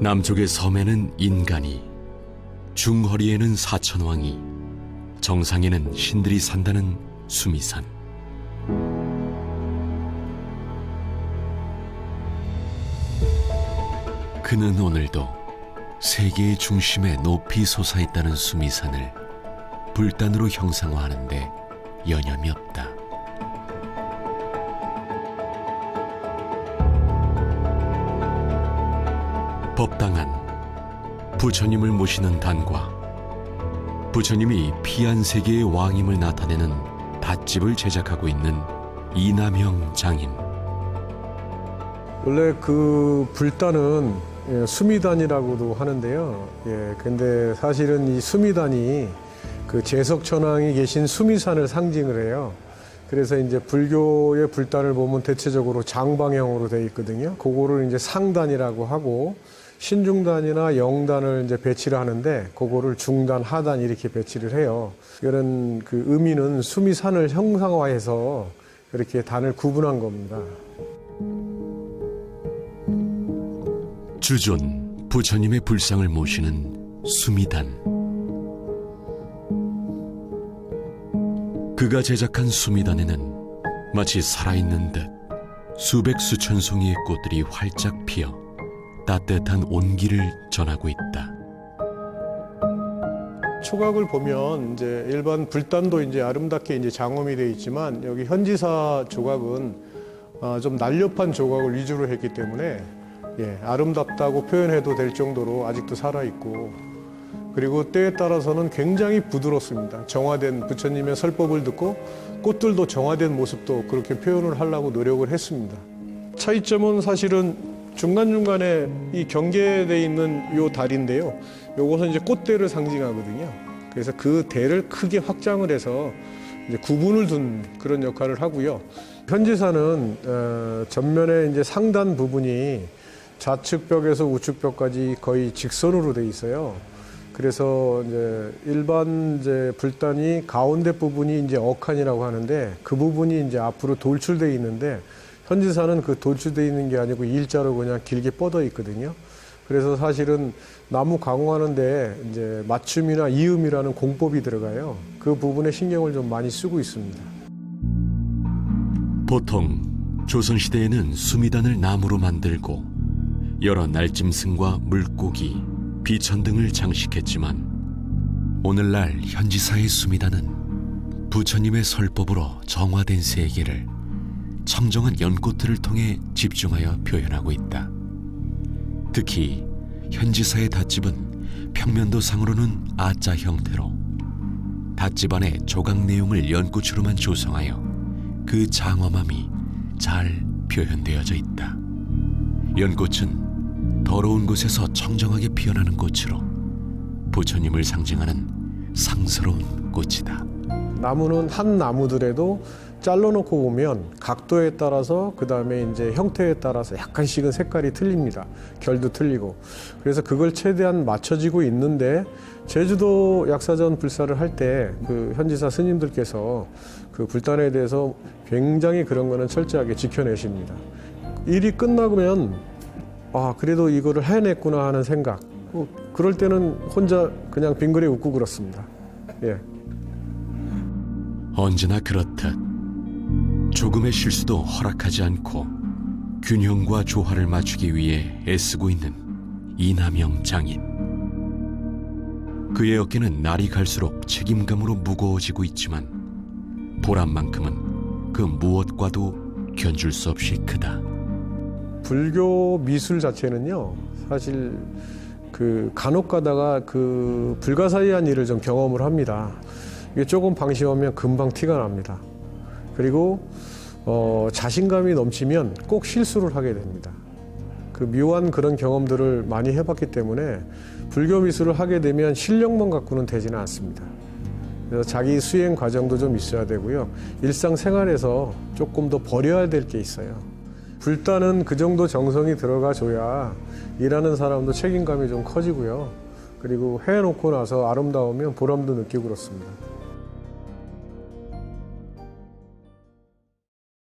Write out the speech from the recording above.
남쪽의 섬에는 인간이, 중허리에는 사천왕이, 정상에는 신들이 산다는 수미산. 그는 오늘도 세계의 중심에 높이 솟아있다는 수미산을 불단으로 형상화하는 데 여념이 없다. 법당은 부처님을 모시는 단과 부처님이 피한 세계의 왕임을 나타내는 닷집을 제작하고 있는 이남형 장인. 원래 그 불단은 수미단이라고도 하는데요. 근데 사실은 이 수미단이 그 제석천왕이 계신 수미산을 상징을 해요. 그래서 이제 불교의 불단을 보면 대체적으로 장방형으로 되어 있거든요. 그거를 이제 상단이라고 하고, 신중단이나 영단을 이제 배치를 하는데 그거를 중단, 하단 이렇게 배치를 해요. 이런 그 의미는 수미산을 형상화해서 이렇게 단을 구분한 겁니다. 주존 부처님의 불상을 모시는 수미단. 그가 제작한 수미단에는 마치 살아있는 듯 수백 수천 송이의 꽃들이 활짝 피어 따뜻한 온기를 전하고 있다. 초각을 보면 이제 일반 불단도 이제 아름답게 이제 장엄이 되어 있지만, 여기 현지사 조각은 좀 날렵한 조각을 위주로 했기 때문에 아름답다고 표현해도 될 정도로 아직도 살아 있고, 그리고 때에 따라서는 굉장히 부드럽습니다. 정화된 부처님의 설법을 듣고 꽃들도 정화된 모습도 그렇게 표현을 하려고 노력을 했습니다. 차이점은 사실은 중간중간에 이 경계되어 있는 요 달인데요. 요것은 이제 꽃대를 상징하거든요. 그래서 그 대를 크게 확장을 해서 이제 구분을 둔 그런 역할을 하고요. 현지사는 전면에 이제 상단 부분이 좌측벽에서 우측벽까지 거의 직선으로 되어 있어요. 그래서 이제 일반 이제 불단이 가운데 부분이 이제 억한이라고 하는데, 그 부분이 이제 앞으로 돌출되어 있는데, 현지사는 그 돌출되어 있는 게 아니고 일자로 그냥 길게 뻗어 있거든요. 그래서 사실은 나무 가공하는데 이제 맞춤이나 이음이라는 공법이 들어가요. 그 부분에 신경을 좀 많이 쓰고 있습니다. 보통 조선시대에는 수미단을 나무로 만들고 여러 날짐승과 물고기, 비천 등을 장식했지만, 오늘날 현지사의 수미단은 부처님의 설법으로 정화된 세계를 청정한 연꽃들을 통해 집중하여 표현하고 있다. 특히 현지사의 닷집은 평면도상으로는 아자 형태로 닷집 안의 조각 내용을 연꽃으로만 조성하여 그 장엄함이 잘 표현되어져 있다. 연꽃은 더러운 곳에서 청정하게 피어나는 꽃으로 부처님을 상징하는 상스러운 꽃이다. 나무는 한 나무들에도 잘라놓고 보면 각도에 따라서, 그 다음에 이제 형태에 따라서 약간씩은 색깔이 틀립니다. 결도 틀리고. 그래서 그걸 최대한 맞춰지고 있는데, 제주도 약사전 불사를 할 때 그 현지사 스님들께서 그 불단에 대해서 굉장히 그런 거는 철저하게 지켜내십니다. 일이 끝나면 그래도 이거를 해냈구나 하는 생각. 그럴 때는 혼자 그냥 빙그레 웃고 그렇습니다. 언제나 그렇듯 조금의 실수도 허락하지 않고 균형과 조화를 맞추기 위해 애쓰고 있는 이남형 장인. 그의 어깨는 날이 갈수록 책임감으로 무거워지고 있지만, 보람만큼은 그 무엇과도 견줄 수 없이 크다. 불교 미술 자체는요, 사실 그 간혹 가다가 그 불가사의한 일을 좀 경험을 합니다. 이게 조금 방심하면 금방 티가 납니다. 그리고 자신감이 넘치면 꼭 실수를 하게 됩니다. 그 묘한 그런 경험들을 많이 해봤기 때문에 불교 미술을 하게 되면 실력만 갖고는 되지는 않습니다. 그래서 자기 수행 과정도 좀 있어야 되고요. 일상생활에서 조금 더 버려야 될 게 있어요. 불단은 그 정도 정성이 들어가줘야 일하는 사람도 책임감이 좀 커지고요. 그리고 해놓고 나서 아름다우면 보람도 느끼고 그렇습니다.